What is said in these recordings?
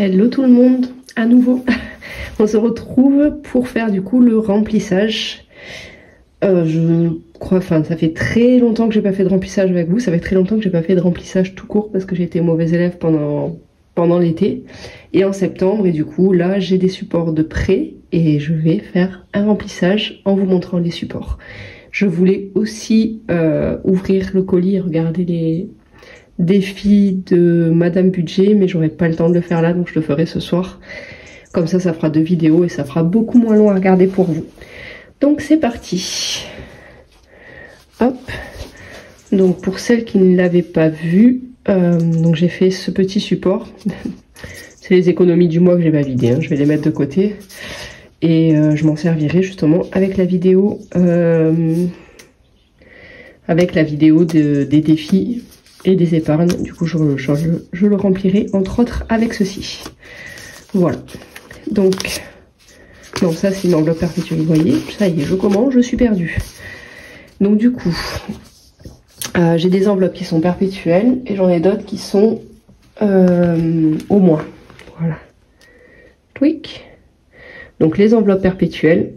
Hello tout le monde, à nouveau. On se retrouve pour faire du coup le remplissage. Je crois, enfin ça fait très longtemps que j'ai pas fait de remplissage avec vous. Ça fait très longtemps que j'ai pas fait de remplissage tout court parce que j'ai été mauvaise élève pendant l'été. Et en septembre, et du coup là j'ai des supports de prêt et je vais faire un remplissage en vous montrant les supports. Je voulais aussi ouvrir le colis et regarder les défis de Madame Budget, mais j'aurais pas le temps de le faire là, donc je le ferai ce soir. Comme ça, ça fera 2 vidéos et ça fera beaucoup moins long à regarder pour vous. Donc c'est parti. Hop. Donc pour celles qui ne l'avaient pas vu, donc j'ai fait ce petit support. C'est les économies du mois que j'ai pas vidé, hein. Je vais les mettre de côté. Et je m'en servirai justement avec la vidéo des défis et des épargnes. Du coup je le remplirai entre autres avec ceci. Voilà. Donc, non, ça c'est une enveloppe perpétuelle, vous voyez, ça y est, je commence, je suis perdue. Donc du coup, j'ai des enveloppes qui sont perpétuelles et j'en ai d'autres qui sont au mois. Voilà. Tweak. Donc les enveloppes perpétuelles,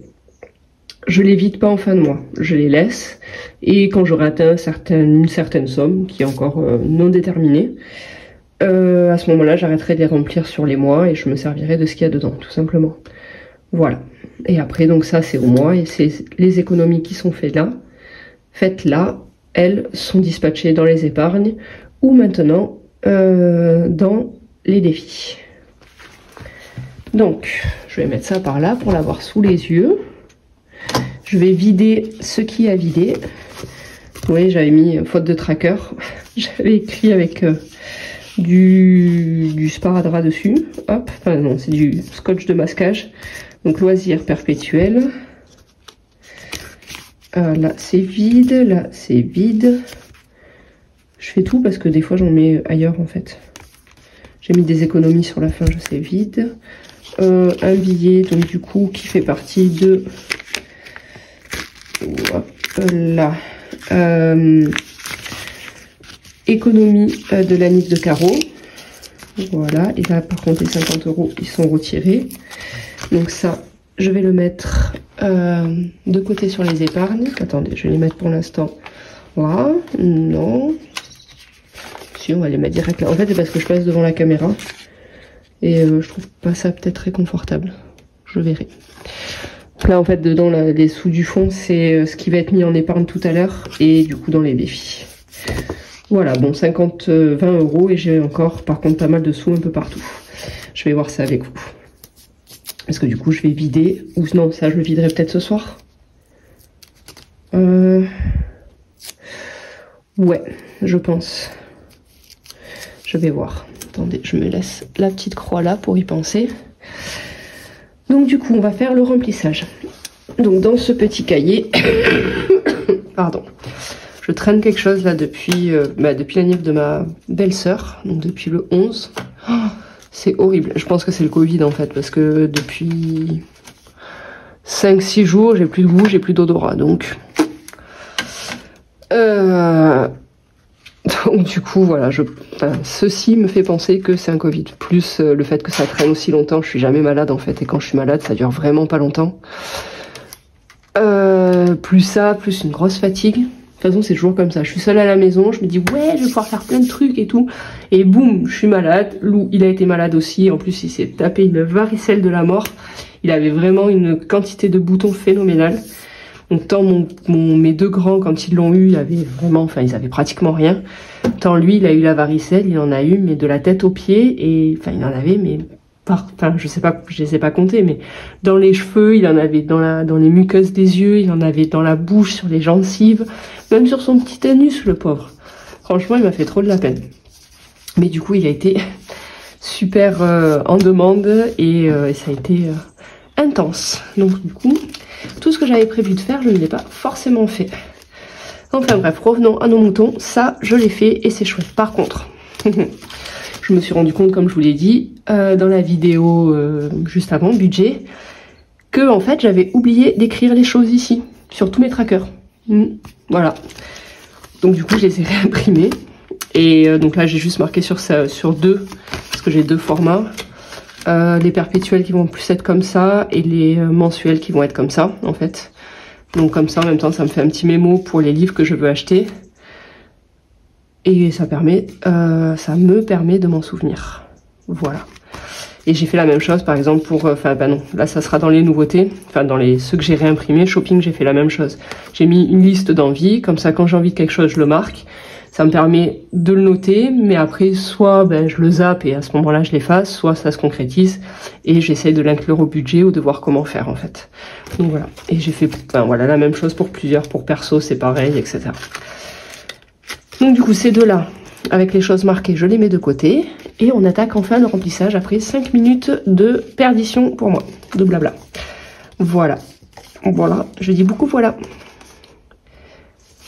je les vide pas en fin de mois, je les laisse. Et quand j'aurai atteint une certaine somme, qui est encore non déterminée, à ce moment-là, j'arrêterai de les remplir sur les mois et je me servirai de ce qu'il y a dedans, tout simplement. Voilà. Et après, donc ça, c'est au mois et c'est les économies qui sont faites là, elles sont dispatchées dans les épargnes ou maintenant dans les défis. Donc, je vais mettre ça par là pour l'avoir sous les yeux. Je vais vider ce qui a vidé. Vous voyez, j'avais mis faute de tracker. J'avais écrit avec du sparadrap dessus. Hop, enfin non, c'est du scotch de masquage. Donc loisir perpétuel. Là c'est vide, là c'est vide. Je fais tout parce que des fois j'en mets ailleurs en fait. J'ai mis des économies sur la fin, je sais, vide. Un billet, donc du coup, qui fait partie de... Hop, là. Économie de la mise de carreaux. Voilà, et là par contre les 50 € ils sont retirés. Donc ça, je vais le mettre de côté sur les épargnes. Attendez, je vais les mettre pour l'instant. Voilà, non. Si, on va les mettre direct là. En fait, c'est parce que je passe devant la caméra. Et je trouve pas ça peut-être très confortable. Je verrai. Là en fait dedans les sous du fond c'est ce qui va être mis en épargne tout à l'heure. Et du coup dans les défis. Voilà, bon 20 € et j'ai encore par contre pas mal de sous un peu partout. Je vais voir ça avec vous. Parce que du coup je vais vider. Ou non, ça je le viderai peut-être ce soir. Ouais, je pense. Je vais voir. Attendez, je me laisse la petite croix là pour y penser. Donc du coup, on va faire le remplissage. Donc dans ce petit cahier, pardon, je traîne quelque chose là depuis l'anniversaire de ma belle-sœur, donc depuis le 11. Oh, c'est horrible. Je pense que c'est le Covid en fait, parce que depuis 5-6 jours, j'ai plus de goût, j'ai plus d'odorat. Donc du coup voilà, ceci me fait penser que c'est un Covid, plus le fait que ça traîne aussi longtemps. Je suis jamais malade en fait, et quand je suis malade ça dure vraiment pas longtemps. Plus ça, plus une grosse fatigue. De toute façon c'est toujours comme ça, je suis seule à la maison, je me dis ouais je vais pouvoir faire plein de trucs et tout, et boum, je suis malade. Lou il a été malade aussi, en plus il s'est tapé une varicelle de la mort. Il avait vraiment une quantité de boutons phénoménale. Donc tant mes 2 grands, quand ils l'ont eu, ils avaient pratiquement rien. Tant lui, il a eu la varicelle, il en a eu, mais de la tête aux pieds, et enfin il en avait, mais je les ai pas comptés, mais dans les cheveux, il en avait dans les muqueuses des yeux, il en avait dans la bouche, sur les gencives, même sur son petit anus, le pauvre. Franchement, il m'a fait trop de la peine. Mais du coup, il a été super en demande et ça a été intense. Donc du coup, tout ce que j'avais prévu de faire, je ne l'ai pas forcément fait. Enfin bref, revenons à nos moutons. Ça, je l'ai fait et c'est chouette. Par contre, je me suis rendu compte, comme je vous l'ai dit, dans la vidéo juste avant, budget, que en fait, j'avais oublié d'écrire les choses ici, sur tous mes trackers. Voilà. Donc du coup, je les ai réimprimés. Et donc là, j'ai juste marqué sur 2, parce que j'ai 2 formats. les perpétuels qui vont plus être comme ça et les mensuels qui vont être comme ça en fait. Donc comme ça en même temps ça me fait un petit mémo pour les livres que je veux acheter. Et ça me permet de m'en souvenir. Voilà. Et j'ai fait la même chose par exemple pour, non, là ça sera dans les nouveautés, dans ceux que j'ai réimprimés, shopping j'ai fait la même chose. J'ai mis une liste d'envie, comme ça quand j'ai envie de quelque chose je le marque. Ça me permet de le noter, mais après soit je le zappe et à ce moment-là je l'efface, soit ça se concrétise et j'essaye de l'inclure au budget ou de voir comment faire en fait. Donc voilà. Et j'ai fait voilà, la même chose pour plusieurs, pour perso c'est pareil, etc. Donc du coup ces deux-là, avec les choses marquées, je les mets de côté. Et on attaque enfin le remplissage après 5 minutes de perdition pour moi, de blabla. Voilà. Voilà, je dis beaucoup voilà.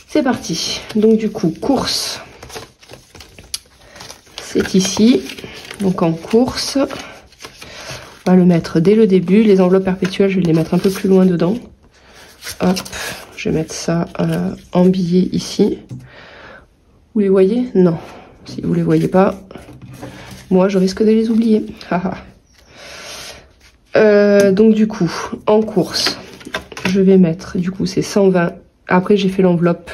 C'est parti. Donc du coup, course. C'est ici. Donc en course, on va le mettre dès le début. Les enveloppes perpétuelles, je vais les mettre un peu plus loin dedans. Hop, je vais mettre ça en billet ici. Vous les voyez? Non. Si vous les voyez pas, moi je risque de les oublier. Donc du coup, en course, je vais mettre, du coup c'est 120. Après j'ai fait l'enveloppe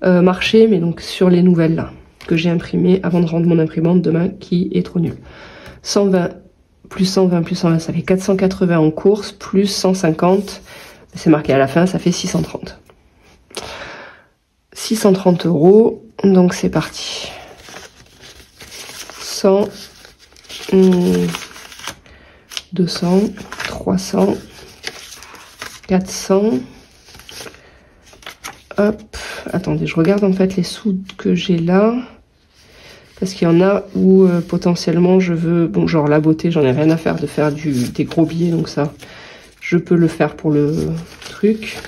marché, mais donc sur les nouvelles là, que j'ai imprimées avant de rendre mon imprimante demain, qui est trop nulle. 120 plus 120 plus 120, ça fait 480 en course, plus 150, c'est marqué à la fin, ça fait 630. 630 €, donc c'est parti. 100, 200, 300, 400. Hop, attendez, je regarde en fait les sous que j'ai là. Parce qu'il y en a où potentiellement je veux... Bon, genre la beauté, j'en ai rien à faire de faire des gros billets, donc ça, je peux le faire pour le truc.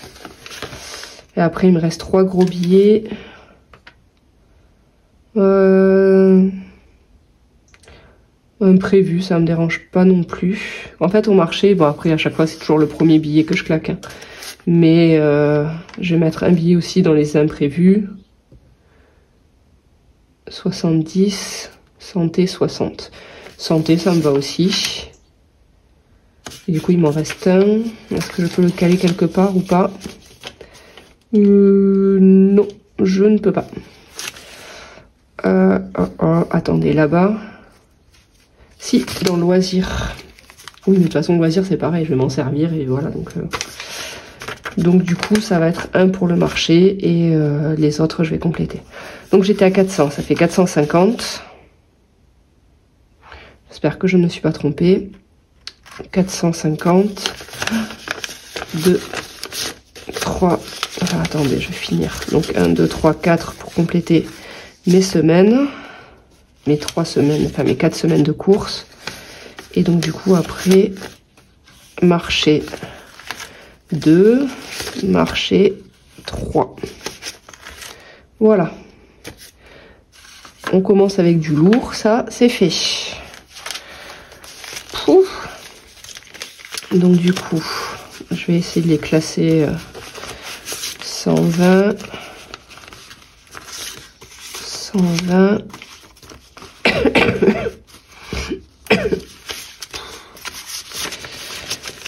Et après, il me reste 3 gros billets. Prévu, ça me dérange pas non plus. En fait, au marché, bon après, à chaque fois, c'est toujours le premier billet que je claque. Hein. Mais je vais mettre un billet aussi dans les imprévus. 70, santé 60. Santé, ça me va aussi. Et du coup, il m'en reste un. Est-ce que je peux le caler quelque part ou pas? Non, je ne peux pas. Attendez, là-bas. Si, dans loisir. Oui, mais de toute façon, loisir, c'est pareil, je vais m'en servir et voilà. Donc du coup, ça va être un pour le marché et les autres, je vais compléter. Donc j'étais à 400, ça fait 450. J'espère que je ne me suis pas trompée. 450. 2, 3. Enfin, attendez, je vais finir. Donc 1, 2, 3, 4 pour compléter mes semaines. Mes 3 semaines, enfin mes 4 semaines de course. Et donc du coup, après, marché 2, marché 3. Voilà. On commence avec du lourd, ça c'est fait. Pouf. Donc du coup, je vais essayer de les classer 120, 120,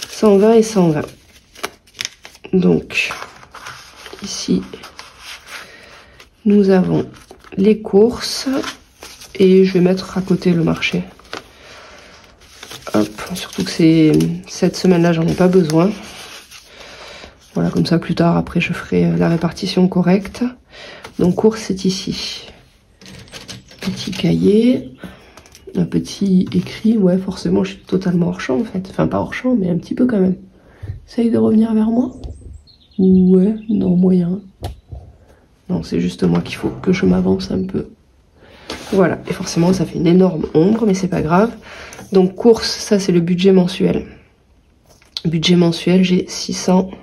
120 et 120. Donc ici nous avons les courses et je vais mettre à côté le marché. Hop, surtout que cette semaine-là, j'en ai pas besoin. Voilà, comme ça plus tard, après je ferai la répartition correcte. Donc course, c'est ici. Petit cahier, un petit écrit. Ouais, forcément, je suis totalement hors champ en fait. Enfin, pas hors champ, mais un petit peu quand même. Essaye de revenir vers moi. Ouais, non, moyen. Non, c'est juste moi qu'il faut que je m'avance un peu. Voilà, et forcément ça fait une énorme ombre, mais c'est pas grave. Donc course, ça c'est le budget mensuel. Budget mensuel, j'ai 630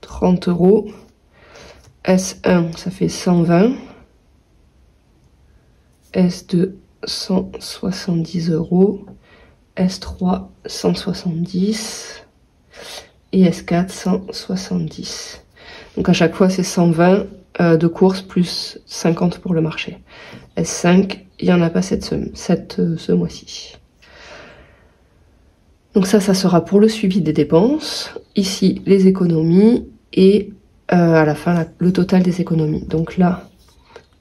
€. S1, ça fait 120. S2, 170 €. S3, 170. Et S4, 170. Donc à chaque fois c'est 120 de course plus 50 pour le marché. S5, il n'y en a pas ce mois-ci. Donc ça sera pour le suivi des dépenses. Ici, les économies et à la fin, le total des économies. Donc là,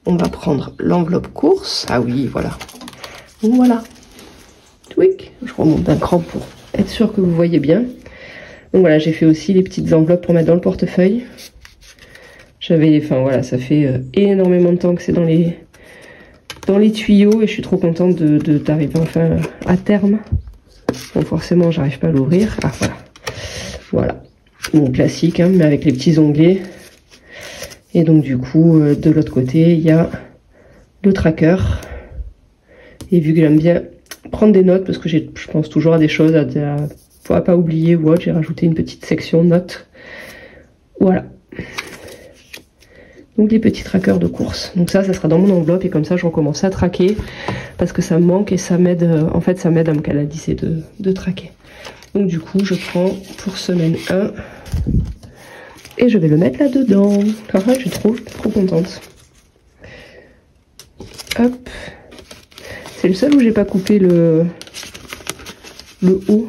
on va prendre l'enveloppe course. Ah oui, voilà. Donc voilà. Tweak. Je remonte d'un cran pour être sûr que vous voyez bien. Donc voilà, j'ai fait aussi les petites enveloppes pour mettre dans le portefeuille. Enfin voilà, ça fait énormément de temps que c'est dans les tuyaux et je suis trop contente d'arriver enfin à terme. Bon, forcément, j'arrive pas à l'ouvrir. Ah voilà. Voilà. Bon, classique, hein, mais avec les petits onglets. Et donc du coup, de l'autre côté, il y a le tracker. Et vu que j'aime bien prendre des notes, parce que je pense toujours à des choses à pas oublier ou autre, j'ai rajouté une petite section notes. Voilà. Donc les petits trackers de course. Donc ça sera dans mon enveloppe et comme ça je recommence à traquer parce que ça me manque et ça m'aide, en fait ça m'aide à me canaliser de traquer. Donc du coup je prends pour semaine 1 et je vais le mettre là-dedans. Ah, je suis trop contente. Hop. C'est le seul où j'ai pas coupé le haut.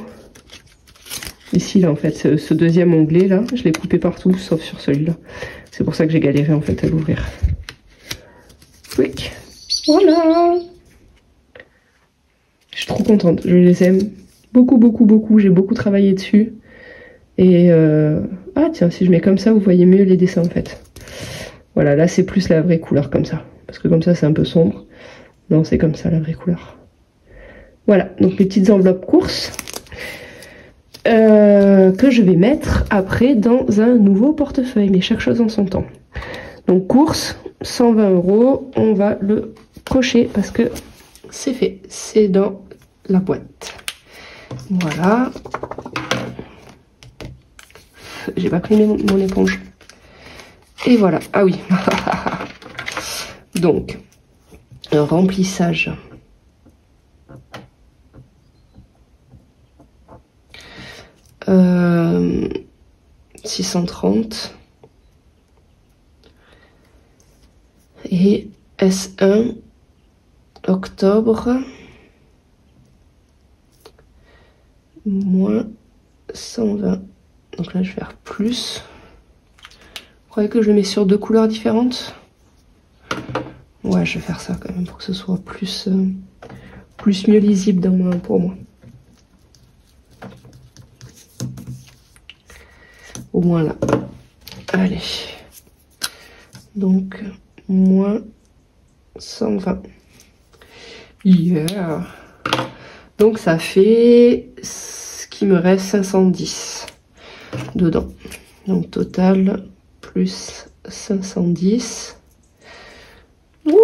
Ici là en fait, ce deuxième onglet là, je l'ai coupé partout sauf sur celui-là. C'est pour ça que j'ai galéré en fait à l'ouvrir. Quick. Voilà. Je suis trop contente, je les aime beaucoup, j'ai beaucoup travaillé dessus. Et ah tiens, si je mets comme ça, vous voyez mieux les dessins en fait. Voilà, là c'est plus la vraie couleur comme ça. Parce que comme ça c'est un peu sombre. Non, c'est comme ça la vraie couleur. Voilà, donc les petites enveloppes courses. Que je vais mettre après dans un nouveau portefeuille, mais chaque chose en son temps. Donc course, 120 €, on va le cocher parce que c'est fait, c'est dans la boîte. Voilà. J'ai pas pris mon éponge. Et voilà, ah oui. Donc, un remplissage. Euh, 630 et S1 octobre moins 120. Donc là je vais faire plus. Vous croyez que je le mets sur 2 couleurs différentes? Ouais, je vais faire ça quand même pour que ce soit plus mieux lisible pour moi. Au moins là. Allez. Donc, moins 120. Yeah. Donc, ça fait ce qui me reste 510 dedans. Donc, total plus 510. Ouh,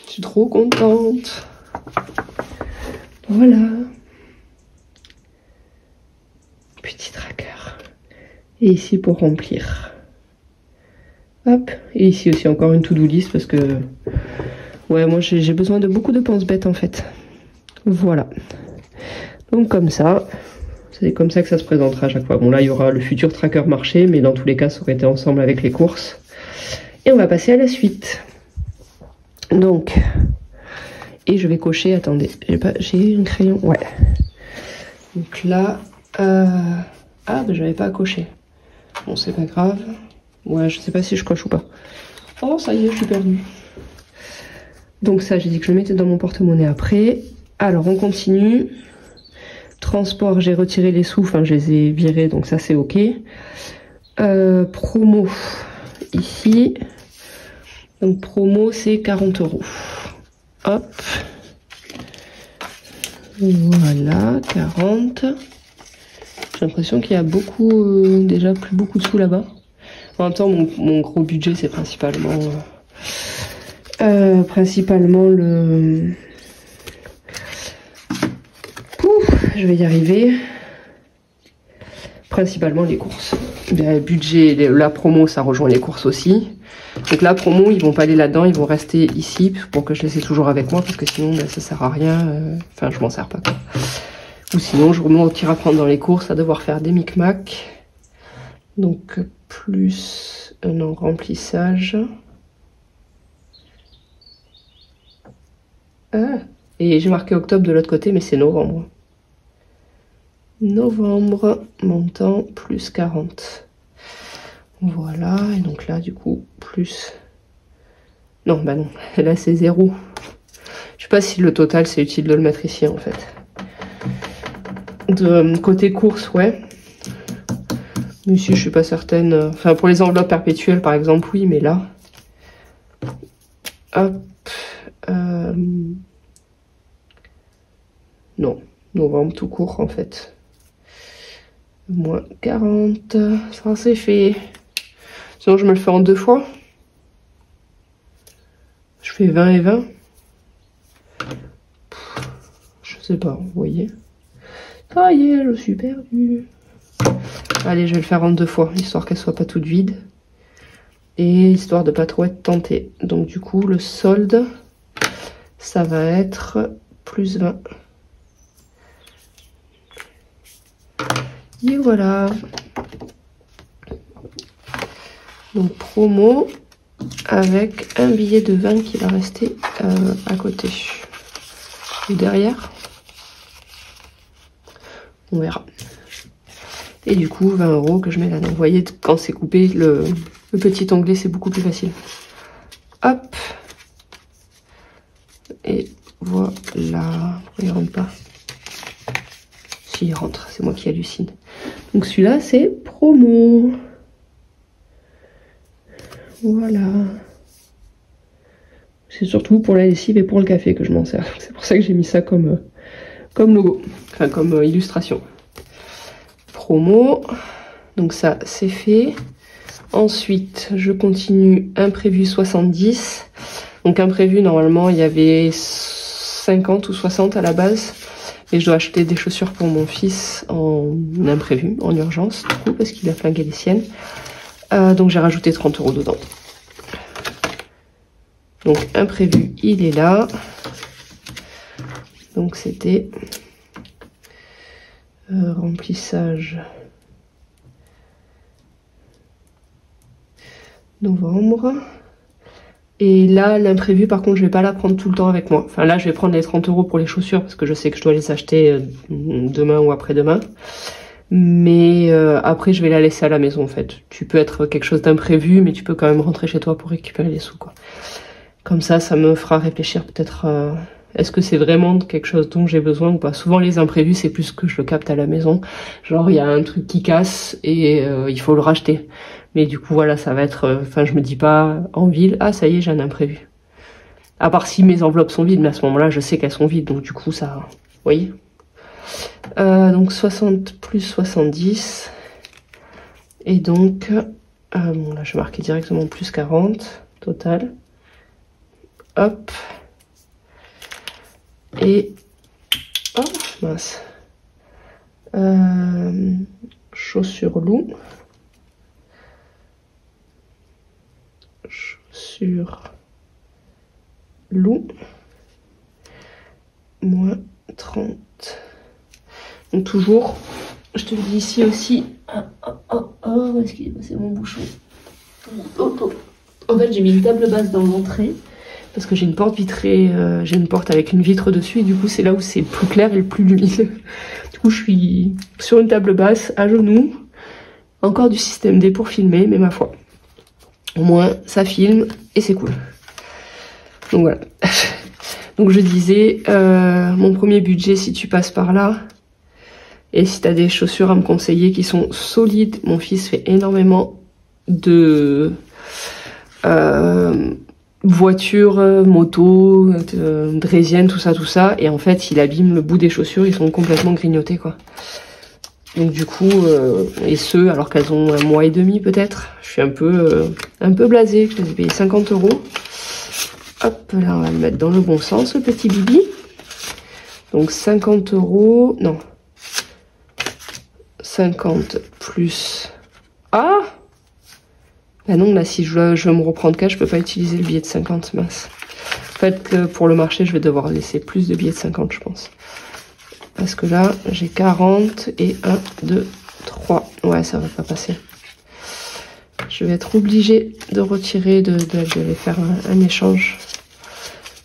je suis trop contente. Voilà. Petit tracker. Et ici pour remplir. Hop. Et ici aussi encore une to-do list parce que... Ouais, moi j'ai besoin de beaucoup de penses-bêtes en fait. Voilà. Donc comme ça. C'est comme ça que ça se présentera à chaque fois. Bon là il y aura le futur tracker marché. Mais dans tous les cas ça aurait été ensemble avec les courses. Et on va passer à la suite. Donc... Et je vais cocher... Attendez. J'ai un crayon. Ouais. Donc là... Ah ben j'avais pas à cocher. Bon, c'est pas grave. Ouais, je sais pas si je coche ou pas. Oh, ça y est, je suis perdue. Donc ça, j'ai dit que je le mettais dans mon porte-monnaie après. Alors, on continue. Transport, j'ai retiré les sous. Enfin, je les ai virés, donc ça, c'est OK. Promo, ici. Donc, promo, c'est 40 €. Hop. Voilà, 40. J'ai l'impression qu'il y a beaucoup, déjà plus beaucoup de sous là-bas. En même temps, mon gros budget, c'est principalement le... Pouf, je vais y arriver. Principalement les courses. Le budget, la promo, ça rejoint les courses aussi. Donc la promo, ils vont pas aller là-dedans, ils vont rester ici pour que je les ai toujours avec moi parce que sinon, ben, ça sert à rien. Enfin, je m'en sers pas, quoi. Ou sinon, je me retire à prendre dans les courses, à devoir faire des micmacs. Donc, plus un remplissage. Ah, et j'ai marqué octobre de l'autre côté, mais c'est novembre. novembre, montant plus 40. Voilà, et donc là du coup plus... Non, bah non, là c'est 0. Je sais pas si le total c'est utile de le mettre ici en fait. De côté course, ouais. Mais ici je suis pas certaine. Enfin pour les enveloppes perpétuelles par exemple, oui, mais là... Hop. Non, novembre tout court en fait. Moins 40, ça c'est fait. Sinon je me le fais en 2 fois. Je fais 20 et 20. Je sais pas, vous voyez. Ça y est, je suis perdue. Allez, je vais le faire en 2 fois, histoire qu'elle soit pas toute vide. Et histoire de pas trop être tentée. Donc du coup, le solde, ça va être plus 20. Et voilà. Donc promo avec un billet de 20 qui va rester à côté. Ou derrière. On verra. Et du coup 20 € que je mets là. Donc vous voyez, quand c'est coupé, le petit onglet c'est beaucoup plus facile. Hop. Et voilà. Il rentre pas. Si, il rentre, c'est moi qui hallucine. Donc celui-là c'est promo. Voilà. C'est surtout pour la lessive et pour le café que je m'en sers. C'est pour ça que j'ai mis ça comme logo. Enfin comme illustration. Promo. Donc ça c'est fait. Ensuite je continue imprévu 70. Donc imprévu normalement il y avait 50 ou 60 à la base. Et je dois acheter des chaussures pour mon fils en imprévu, en urgence, du coup, parce qu'il a flingué les siennes. Donc j'ai rajouté 30 € dedans. Donc imprévu, il est là. Donc c'était remplissage novembre. Et là, l'imprévu, par contre, je vais pas la prendre tout le temps avec moi. Enfin, là, je vais prendre les 30 € pour les chaussures parce que je sais que je dois les acheter demain ou après-demain. Mais après, je vais la laisser à la maison, en fait. Tu peux être quelque chose d'imprévu, mais tu peux quand même rentrer chez toi pour récupérer les sous, quoi. Comme ça me fera réfléchir peut-être... est-ce que c'est vraiment quelque chose dont j'ai besoin ou pas? Souvent, les imprévus, c'est plus que je le capte à la maison. Genre, il y a un truc qui casse et il faut le racheter. Mais du coup, voilà, ça va être... Enfin, je me dis pas en ville, ah, ça y est, j'ai un imprévu. À part si mes enveloppes sont vides, mais à ce moment-là, je sais qu'elles sont vides. Donc, du coup, ça... Vous voyez, donc, 60 plus 70. Et donc... bon, là, je vais marquer directement plus 40, total. Hop. Et... Oh, mince. Chaussures loup. Chaussures loup. Moins 30. Donc toujours, je te le dis ici aussi. Oh, est-ce qu'il est passé mon bouchon? En fait, j'ai mis une table basse dans l'entrée. Parce que j'ai une porte vitrée, j'ai une porte avec une vitre dessus et du coup c'est là où c'est le plus clair et le plus lumineux. Du coup je suis sur une table basse, à genoux, encore du système D pour filmer, mais ma foi. Au moins ça filme et c'est cool. Donc voilà. Donc je disais, mon premier budget si tu passes par là, et si tu as des chaussures à me conseiller qui sont solides, mon fils fait énormément de... voiture, moto, draisienne, tout ça, et en fait il abîme le bout des chaussures, ils sont complètement grignotés quoi. Donc du coup, et ce alors qu'elles ont 1 mois et demi peut-être, je suis un peu blasée, je les ai payées 50 €. Hop, là on va le mettre dans le bon sens, le petit bibi. Donc 50 €, non, 50 plus... Ah! Ah non, là, si je veux me reprendre cash, je peux pas utiliser le billet de 50, mince. En fait, pour le marché, je vais devoir laisser plus de billets de 50, je pense. Parce que là, j'ai 40 et 1, 2, 3. Ouais, ça va pas passer. Je vais être obligée de retirer, de les faire un échange.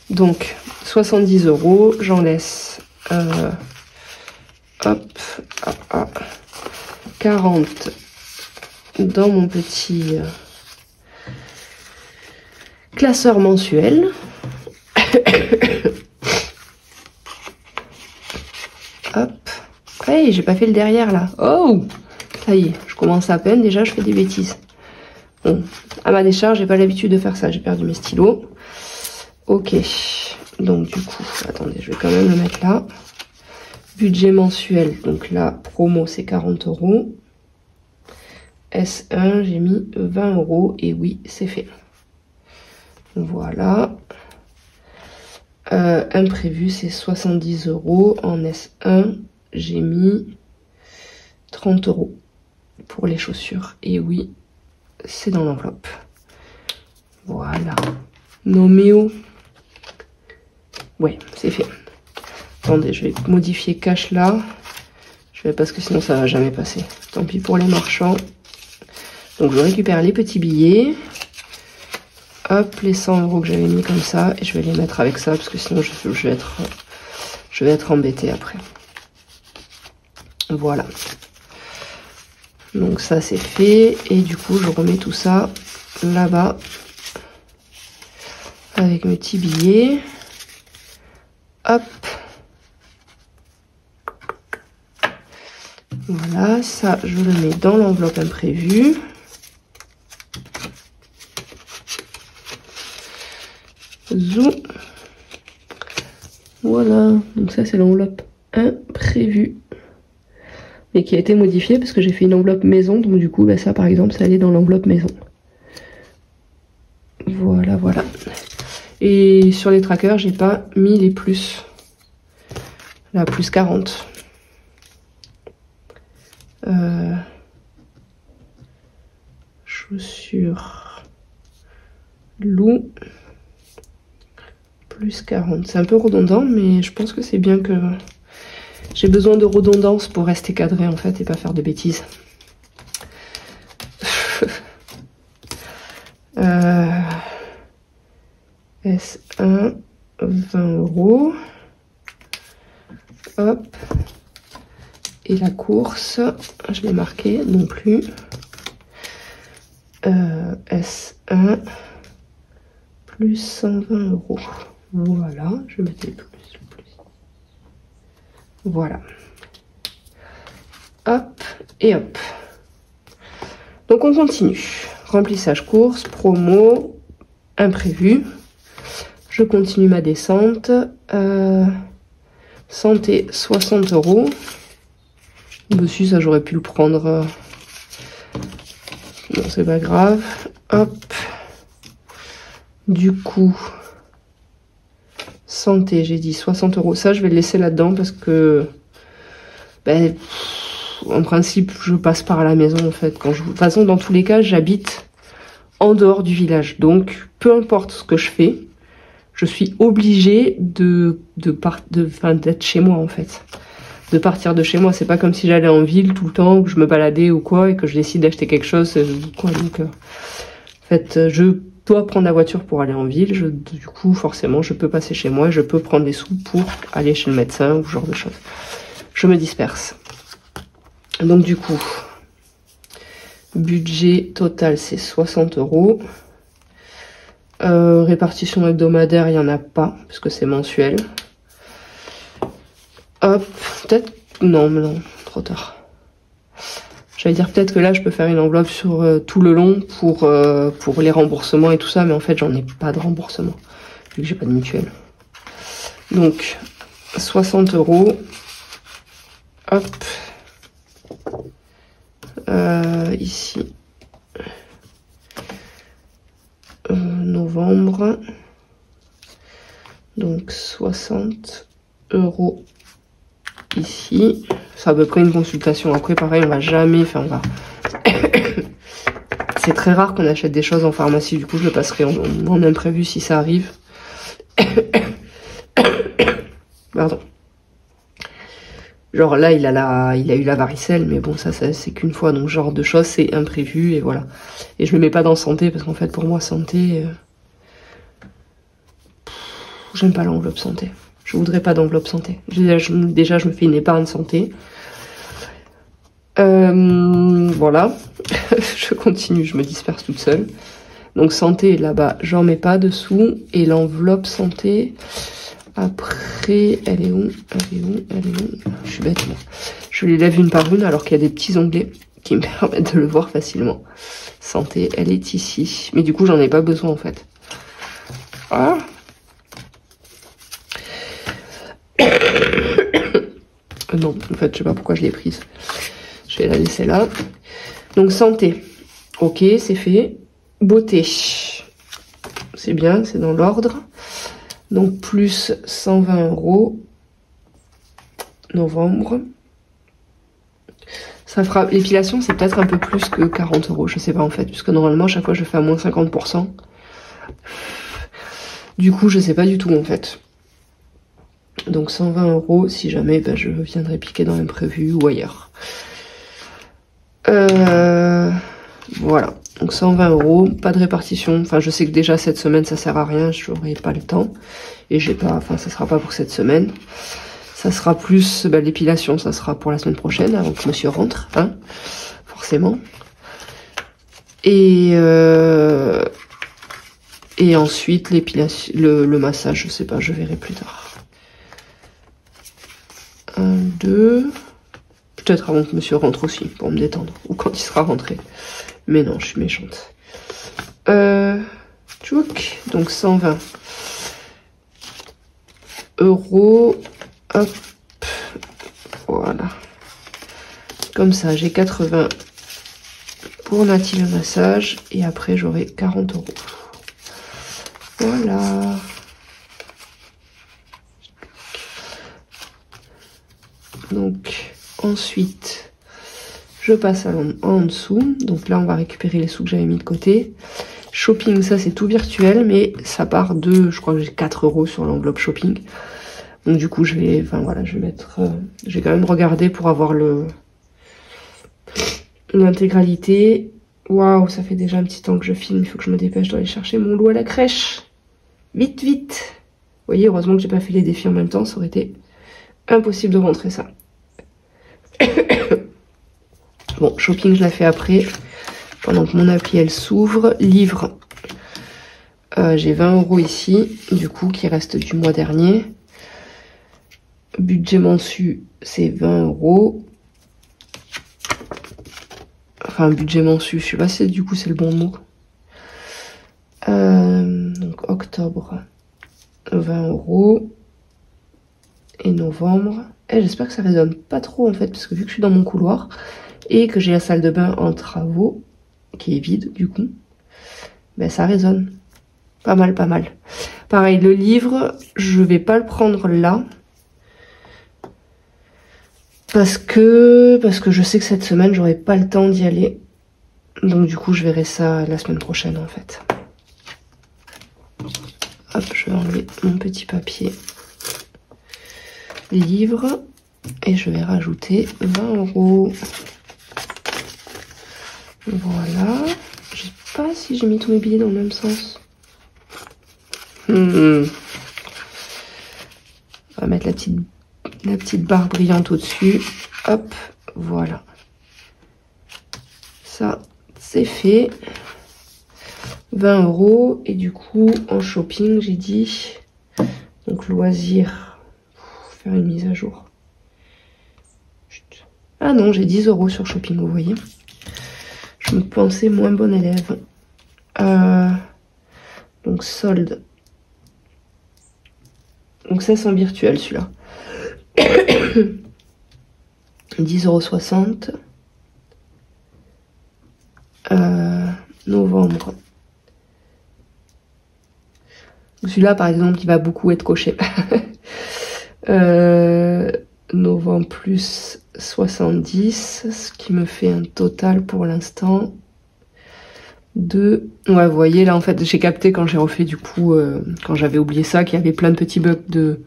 Donc, 70 €, j'en laisse... hop, 40 dans mon petit classeur mensuel. Hop. Hey, j'ai pas fait le derrière là. Oh, ça y est, je commence à peine déjà, je fais des bêtises. Bon, à ma décharge, j'ai pas l'habitude de faire ça, j'ai perdu mes stylos. Ok, donc du coup, attendez, je vais quand même le mettre là. Budget mensuel, donc là, promo c'est 40 €. S1, j'ai mis 20 € et oui, c'est fait. Voilà. Imprévu, c'est 70 €. En S1, j'ai mis 30 € pour les chaussures. Et oui, c'est dans l'enveloppe. Voilà. Noméo. Ouais, c'est fait. Attendez, je vais modifier cash là. Parce que sinon ça va jamais passer. Tant pis pour les marchands. Donc je récupère les petits billets. Hop, les 100 € que j'avais mis comme ça. Et je vais les mettre avec ça parce que sinon je vais être embêtée après. Voilà. Donc ça c'est fait. Et du coup je remets tout ça là-bas. Avec mes petits billets. Hop. Voilà, ça je le mets dans l'enveloppe imprévue. Zou. Voilà, donc ça c'est l'enveloppe imprévue. Et qui a été modifiée parce que j'ai fait une enveloppe maison. Donc du coup, bah, ça par exemple, ça allait dans l'enveloppe maison. Voilà, voilà. Et sur les trackers, j'ai pas mis les plus. La plus 40. Chaussures loup plus 40. C'est un peu redondant, mais je pense que c'est bien que j'ai besoin de redondance pour rester cadré en fait et pas faire de bêtises. S1 20 €. Hop. Et la course, je l'ai marqué non plus. S1 plus 120 €. Voilà, je vais mettre les plus. Voilà. Hop et hop. Donc on continue. Remplissage course, promo, imprévu. Je continue ma descente. Santé 60 €. Dessus, ça j'aurais pu le prendre. Non, c'est pas grave. Hop. Du coup, santé, j'ai dit 60 €. Ça, je vais le laisser là-dedans parce que, ben, en principe, je passe par la maison en fait. De toute façon, dans tous les cas, j'habite en dehors du village. Donc, peu importe ce que je fais, je suis obligée d'être chez moi en fait. De partir de chez moi, c'est pas comme si j'allais en ville tout le temps, que je me baladais ou quoi, et que je décide d'acheter quelque chose, quoi. Donc, en fait, je dois prendre la voiture pour aller en ville. Du coup, forcément, je peux passer chez moi, je peux prendre les sous pour aller chez le médecin ou ce genre de choses. Je me disperse. Donc du coup, budget total, c'est 60 €. Répartition hebdomadaire, il n'y en a pas, parce que c'est mensuel. Hop, peut-être... Non, mais non, trop tard. J'allais dire peut-être que là, je peux faire une enveloppe sur tout le long pour les remboursements et tout ça, mais en fait, j'en ai pas de remboursement, vu que j'ai pas de mutuelle. Donc, 60 €. Hop. Ici. Novembre. Donc, 60 € ici. C'est à peu près une consultation. Après, pareil, on va jamais... Enfin, on va... C'est très rare qu'on achète des choses en pharmacie. Du coup, je le passerai en imprévu si ça arrive. Pardon. Genre là, il a eu la varicelle, mais bon, ça c'est qu'une fois. Donc, genre de choses, c'est imprévu et voilà. Et je le mets pas dans santé parce qu'en fait, pour moi, santé... J'aime pas l'enveloppe santé. Je voudrais pas d'enveloppe santé. Déjà, je me fais une épargne santé. Voilà, je continue, je me disperse toute seule. Donc santé, là-bas, j'en mets pas dessous. Et l'enveloppe santé, après, elle est où? Elle est où? Elle est où? Je suis bête, moi. Je les lève une par une alors qu'il y a des petits onglets qui me permettent de le voir facilement. Santé, elle est ici. Mais du coup, j'en ai pas besoin, en fait. Ah. Non, en fait, je sais pas pourquoi je l'ai prise. Je vais la laisser là. Donc, santé. Ok, c'est fait. Beauté. C'est bien, c'est dans l'ordre. Donc, plus 120 €. Novembre. Ça fera... L'épilation, c'est peut-être un peu plus que 40 €. Je sais pas, en fait. Puisque normalement, à chaque fois, je fais à moins 50%. Du coup, je sais pas du tout, en fait. Donc 120 € si jamais ben, je viendrai piquer dans l'imprévu ou ailleurs. Voilà, donc 120 €, pas de répartition. Enfin, je sais que déjà cette semaine ça sert à rien, je n'aurai pas le temps. Et j'ai pas, enfin, ça sera pas pour cette semaine. Ça sera plus, ben, l'épilation, ça sera pour la semaine prochaine, avant que monsieur rentre, hein, forcément. Et ensuite l'épilation, le massage, je sais pas, je verrai plus tard. 1, 2, peut-être avant que monsieur rentre aussi, pour me détendre, ou quand il sera rentré. Mais non, je suis méchante. Tchouk, donc 120 €, hop, voilà. Comme ça, j'ai 80 pour Nati le massage, et après j'aurai 40 €. Voilà. Donc ensuite je passe en dessous. Donc là on va récupérer les sous que j'avais mis de côté. Shopping, ça c'est tout virtuel, mais ça part de, je crois que j'ai 4 € sur l'enveloppe shopping. Donc du coup je vais, enfin voilà, je vais mettre, je vais quand même regarder pour avoir l'intégralité. Waouh, ça fait déjà un petit temps que je filme, il faut que je me dépêche d'aller chercher mon loup à la crèche. Vite, vite. Vous voyez, heureusement que j'ai pas fait les défis en même temps, ça aurait été impossible de rentrer ça. Bon, shopping, je la fais après. Pendant que mon appli, elle s'ouvre. Livre. J'ai 20 € ici, du coup, qui reste du mois dernier. Budget mensu, c'est 20 €. Enfin, budget mensu, je sais pas si du coup c'est le bon mot. Donc, octobre, 20 €. Et novembre. Et j'espère que ça résonne pas trop en fait, parce que vu que je suis dans mon couloir et que j'ai la salle de bain en travaux, qui est vide du coup, ben ça résonne. Pas mal, pas mal. Pareil, le livre, je vais pas le prendre là. Parce que je sais que cette semaine, j'aurai pas le temps d'y aller. Donc du coup, je verrai ça la semaine prochaine en fait. Hop, je vais enlever mon petit papier. Livre. Et je vais rajouter 20 €. Voilà. Je sais pas si j'ai mis tous mes billets dans le même sens. On va mettre la petite barre brillante au-dessus. Hop, voilà. Ça, c'est fait. 20 €. Et du coup, en shopping, j'ai dit... Donc, loisirs. Faire une mise à jour. Ah non, j'ai 10 € sur shopping, vous voyez. Je me pensais moins bonne élève. Donc, solde. Donc, ça, c'est en virtuel, celui-là. 10,60 €. Novembre. Celui-là, par exemple, il va beaucoup être coché. Novembre plus 70, ce qui me fait un total pour l'instant de... Ouais, vous voyez, là, en fait, j'ai capté quand j'ai refait, du coup, quand j'avais oublié ça, qu'il y avait plein de petits bugs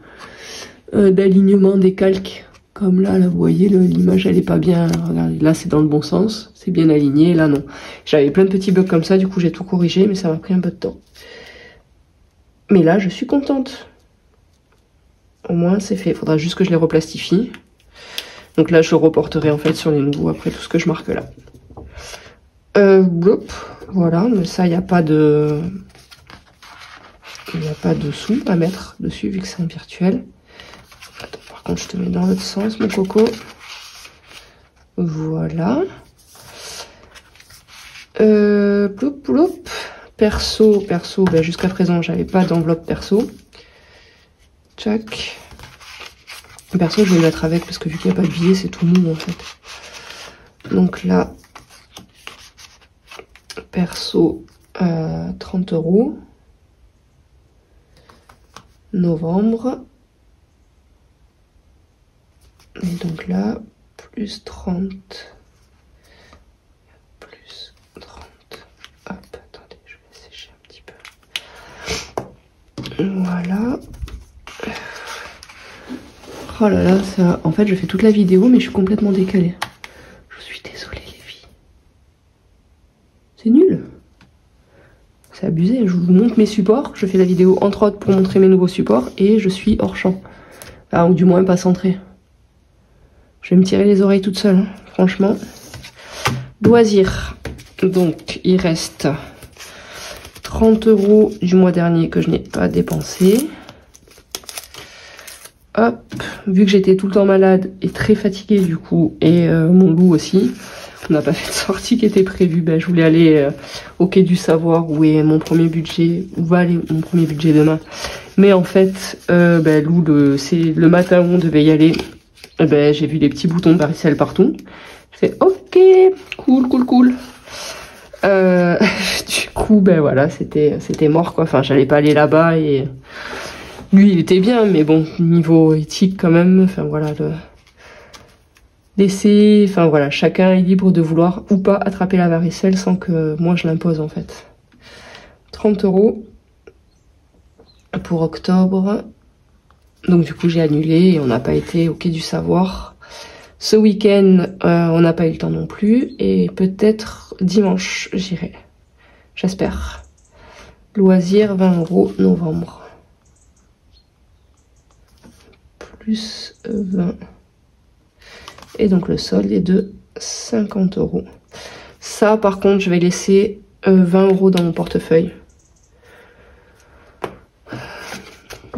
d'alignement des calques. Comme là, vous voyez, l'image, elle est pas bien... Regardez, là, c'est dans le bon sens, c'est bien aligné, là, non. J'avais plein de petits bugs comme ça, du coup, j'ai tout corrigé, mais ça m'a pris un peu de temps. Mais là, je suis contente. Au moins, c'est fait. Il faudra juste que je les replastifie. Donc là, je reporterai en fait sur les nouveaux après tout ce que je marque là. Voilà, mais ça, il n'y a pas de... Il n'y a pas de sous à mettre dessus vu que c'est en virtuel. Attends, par contre, je te mets dans l'autre sens, mon coco. Voilà. Perso, ben jusqu'à présent, j'avais pas d'enveloppe perso. Tchac. Perso, je vais le mettre avec parce que vu qu'il n'y a pas de billet, c'est tout mou en fait. Donc là, perso, 30 €. Novembre. Et donc là, plus 30. Plus 30. Hop, attendez, je vais sécher un petit peu. Voilà. Oh là là, ça... En fait, je fais toute la vidéo, mais je suis complètement décalée. Je suis désolée, les filles. C'est nul. C'est abusé. Je vous montre mes supports. Je fais la vidéo entre autres pour montrer mes nouveaux supports. Et je suis hors champ. Enfin, ou du moins pas centrée. Je vais me tirer les oreilles toute seule, hein, franchement. Loisirs. Donc, il reste 30 € du mois dernier que je n'ai pas dépensé. Hop, vu que j'étais tout le temps malade et très fatiguée du coup, et mon loup aussi, on n'a pas fait de sortie qui était prévue. Ben, je voulais aller au Quai du Savoir où est mon premier budget, où va aller mon premier budget demain. Mais en fait, ben, Lou, c'est le matin où on devait y aller. Ben, j'ai vu les petits boutons de varicelle partout. Je fais ok, cool. Du coup, ben voilà, c'était mort quoi. Enfin, j'allais pas aller là-bas et lui, il était bien, mais bon, niveau éthique quand même. Enfin voilà, laisser, enfin voilà, chacun est libre de vouloir ou pas attraper la varicelle sans que moi je l'impose en fait. 30 € pour octobre. Donc du coup j'ai annulé et on n'a pas été au Quai du Savoir. Ce week-end on n'a pas eu le temps non plus et peut-être dimanche j'irai. J'espère. Loisirs 20 € novembre. Plus 20. Et donc le solde est de 50 €. Ça par contre je vais laisser 20 € dans mon portefeuille.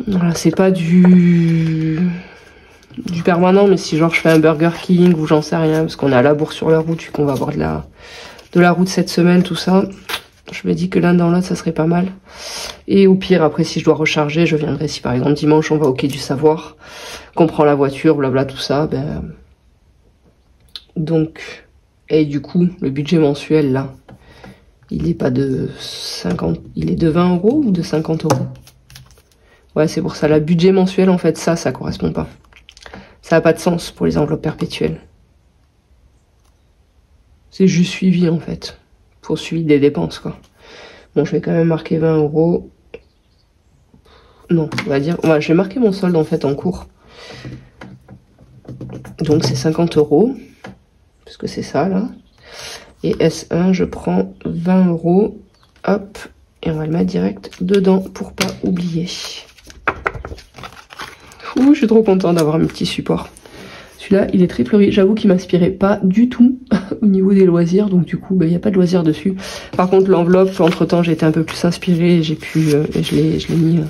Voilà, c'est pas du permanent, mais si genre je fais un Burger King ou j'en sais rien, parce qu'on est à la bourse sur la route, vu qu'on va avoir de la route cette semaine, tout ça, je me dis que l'un dans l'autre ça serait pas mal. Et au pire, après si je dois recharger, je viendrai, si par exemple dimanche on va au Quai du Savoir, qu'on prend la voiture, blabla tout ça, ben... Donc, et du coup, le budget mensuel là, il est pas de 50, il est de 20 € ou de 50 €. Ouais, c'est pour ça, le budget mensuel, en fait, ça correspond pas. Ça n'a pas de sens pour les enveloppes perpétuelles. C'est juste suivi, en fait. Poursuivi des dépenses, quoi. Bon, je vais quand même marquer 20 €. Non, on va dire... Ouais, je vais marquer mon solde, en fait, en cours. Donc, c'est 50 €. Parce que c'est ça, là. Et S1, je prends 20 €. Hop. Et on va le mettre direct dedans pour pas oublier. Ouh, je suis trop contente d'avoir mes petits supports. Celui-là, il est très fleuri. J'avoue qu'il m'inspirait pas du tout au niveau des loisirs. Donc du coup, il n'y a pas de loisirs dessus. Par contre, l'enveloppe, entre-temps, j'ai été un peu plus inspirée. J'ai pu... je l'ai mis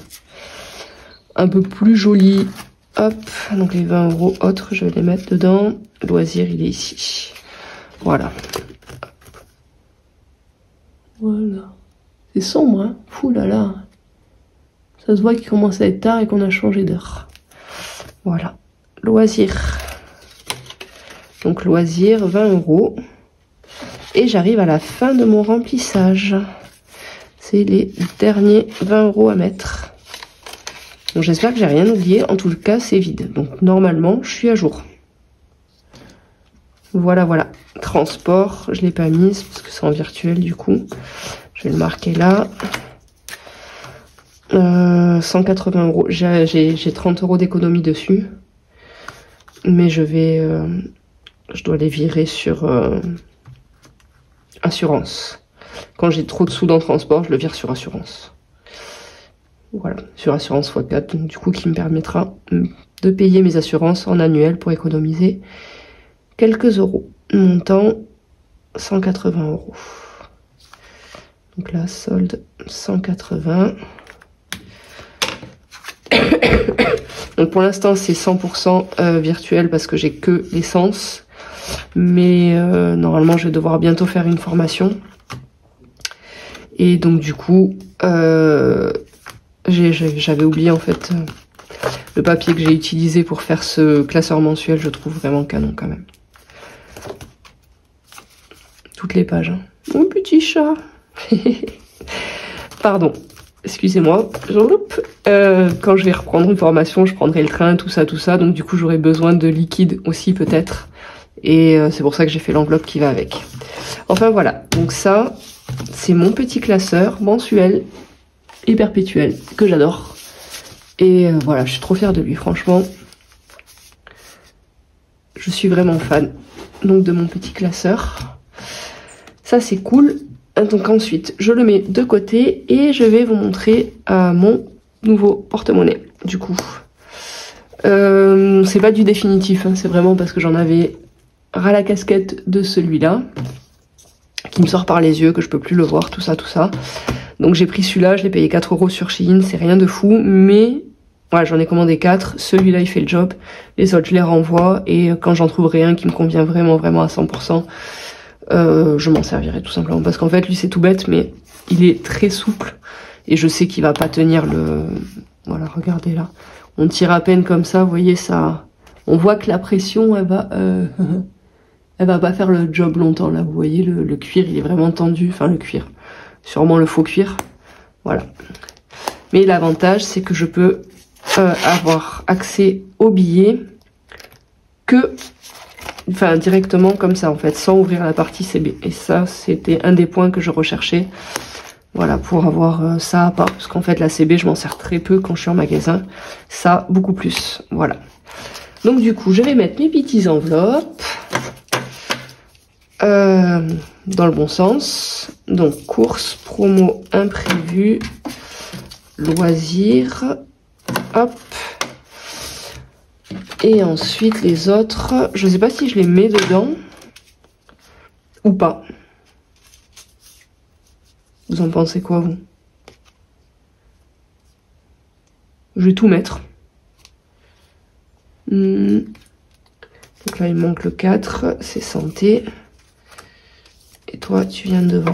un peu plus joli. Hop. Donc les 20 € autres, je vais les mettre dedans. Loisir, il est ici. Voilà. Voilà. C'est sombre, hein. Fou là là. Ça se voit qu'il commence à être tard et qu'on a changé d'heure. Voilà. Loisirs. Donc loisirs, 20 €. Et j'arrive à la fin de mon remplissage. C'est les derniers 20 € à mettre. Donc j'espère que j'ai rien oublié. En tout cas, c'est vide. Donc normalement, je suis à jour. Voilà, voilà. Transport, je l'ai pas mise parce que c'est en virtuel du coup. Je vais le marquer là. 180 €. J'ai 30 € d'économie dessus. Mais je dois les virer sur assurance. Quand j'ai trop de sous dans le transport, je le vire sur assurance. Voilà, sur assurance x4. Donc du coup, qui me permettra de payer mes assurances en annuel pour économiser quelques euros. Montant 180 euros. Donc là, solde 180. Donc pour l'instant, c'est 100% virtuel parce que j'ai que l'essence. Mais normalement, je vais devoir bientôt faire une formation. Et donc du coup, j'avais oublié en fait le papier que j'ai utilisé pour faire ce classeur mensuel. Je trouve vraiment canon quand même. Toutes les pages. Hein. Mon petit chat. Pardon. Excusez-moi. Quand je vais reprendre une formation, je prendrai le train, tout ça. Donc du coup, j'aurai besoin de liquide aussi peut-être. Et c'est pour ça que j'ai fait l'enveloppe qui va avec. Enfin voilà. Donc ça, c'est mon petit classeur mensuel et perpétuel que j'adore. Et voilà, je suis trop fière de lui, franchement. Je suis vraiment fan donc de mon petit classeur. Ça, c'est cool. Donc ensuite, je le mets de côté et je vais vous montrer mon nouveau porte-monnaie. Du coup, c'est pas du définitif, hein, c'est vraiment parce que j'en avais ras la casquette de celui-là qui me sort par les yeux, que je peux plus le voir, tout ça. Donc j'ai pris celui-là, je l'ai payé 4 euros sur Shein, c'est rien de fou, mais voilà, j'en ai commandé 4, celui-là il fait le job, les autres je les renvoie et quand j'en trouverai un qui me convient vraiment à 100%, je m'en servirai tout simplement parce qu'en fait lui c'est tout bête mais il est très souple et je sais qu'il va pas tenir le... Voilà, regardez là, on tire à peine comme ça, vous voyez ça, on voit que la pression elle va pas faire le job longtemps là, vous voyez le cuir il est vraiment tendu, enfin le cuir, sûrement le faux cuir, voilà. Mais l'avantage c'est que je peux avoir accès aux billets que... Enfin, directement comme ça en fait, sans ouvrir la partie CB. Et ça, c'était un des points que je recherchais. Voilà, pour avoir ça à part. Parce qu'en fait, la CB, je m'en sers très peu quand je suis en magasin. Ça, beaucoup plus. Voilà. Donc du coup, je vais mettre mes petites enveloppes. Dans le bon sens. Donc, courses, promo, imprévu, loisirs. Hop. Et ensuite les autres, je sais pas si je les mets dedans ou pas. Vous en pensez quoi vous? Je vais tout mettre. Donc là il manque le 4, c'est santé. Et toi tu viens de devant.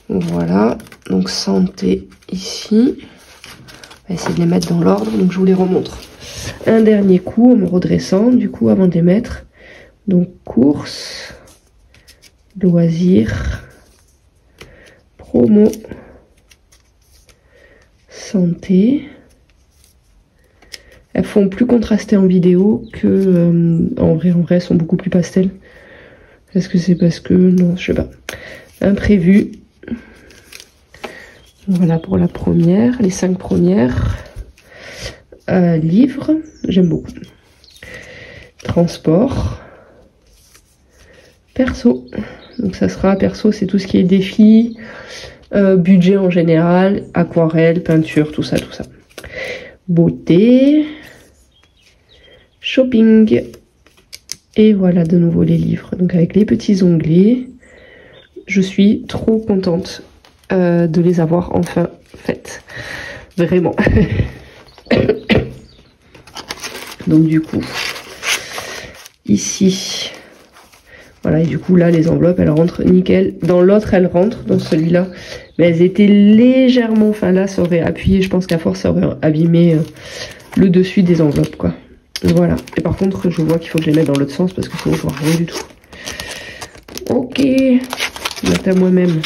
Voilà, donc santé ici. On va essayer de les mettre dans l'ordre, donc je vous les remontre. Un dernier coup en me redressant, du coup, avant de les mettre. Donc, courses, loisirs, promo, santé. Elles font plus contraster en vidéo que en vrai, elles sont beaucoup plus pastel. Est-ce que c'est parce que... Non, je sais pas. Imprévu. Voilà pour la première, les 5 premières. Livres, j'aime beaucoup. Transport. Perso. Donc ça sera perso, c'est tout ce qui est défi, budget en général, aquarelle, peinture, tout ça. Beauté. Shopping. Et voilà de nouveau les livres. Donc avec les petits onglets. Je suis trop contente de les avoir enfin faites. Vraiment. Donc du coup, ici, voilà, et du coup là les enveloppes elles rentrent nickel. Dans l'autre elles rentrent, dans celui-là, mais elles étaient légèrement, enfin là ça aurait appuyé, je pense qu'à force ça aurait abîmé le dessus des enveloppes quoi. Voilà, et par contre je vois qu'il faut que je les mette dans l'autre sens parce que sinon je vois rien du tout. Ok, mettre à moi-même.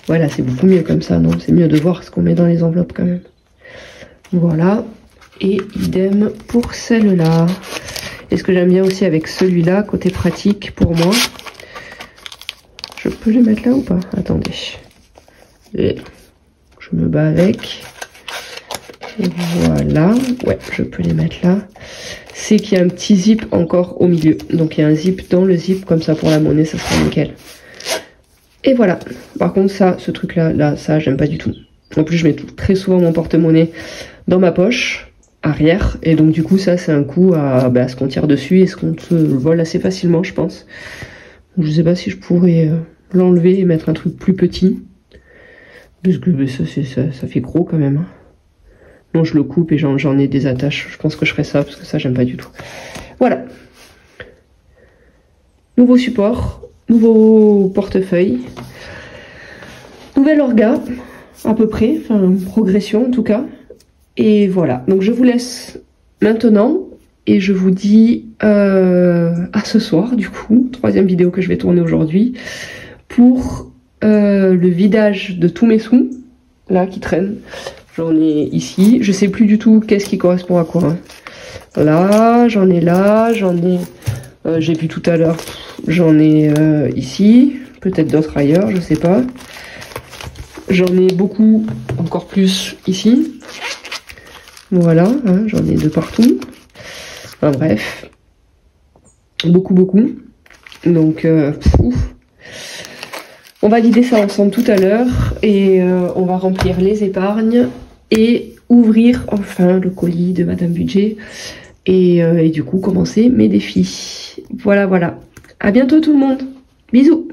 Voilà, c'est beaucoup mieux comme ça, non? C'est mieux de voir ce qu'on met dans les enveloppes quand même. Voilà, et idem pour celle-là. Et ce que j'aime bien aussi avec celui-là, côté pratique pour moi, je peux les mettre là ou pas? Attendez. Et je me bats avec. Et voilà, ouais, je peux les mettre là. C'est qu'il y a un petit zip encore au milieu. Donc il y a un zip dans le zip, comme ça pour la monnaie, ça sera nickel. Et voilà. Par contre, ça, ce truc-là, ça, j'aime pas du tout. En plus, je mets très souvent mon porte-monnaie dans ma poche. arrière. Et donc du coup ça c'est un coup à ce qu'on tire dessus et ce qu'on se vole assez facilement je pense. Donc, je sais pas si je pourrais l'enlever et mettre un truc plus petit. Parce que ça fait gros quand même. Non, je le coupe et j'en ai des attaches. Je pense que je ferai ça parce que ça j'aime pas du tout. Voilà. Nouveau support, nouveau portefeuille, nouvel orga à peu près, enfin progression en tout cas. Et voilà, donc je vous laisse maintenant et je vous dis à ce soir du coup, 3e vidéo que je vais tourner aujourd'hui pour le vidage de tous mes sous là qui traînent. J'en ai ici, je sais plus du tout qu'est-ce qui correspond à quoi. Hein. Là, j'en ai là, j'en ai, j'ai vu tout à l'heure, j'en ai ici, peut-être d'autres ailleurs, je sais pas. J'en ai beaucoup, encore plus ici. Voilà, hein, j'en ai de partout. Enfin bref, beaucoup. Donc, on va vider ça ensemble tout à l'heure et on va remplir les épargnes et ouvrir enfin le colis de Madame Budget et du coup commencer mes défis. Voilà. À bientôt tout le monde. Bisous.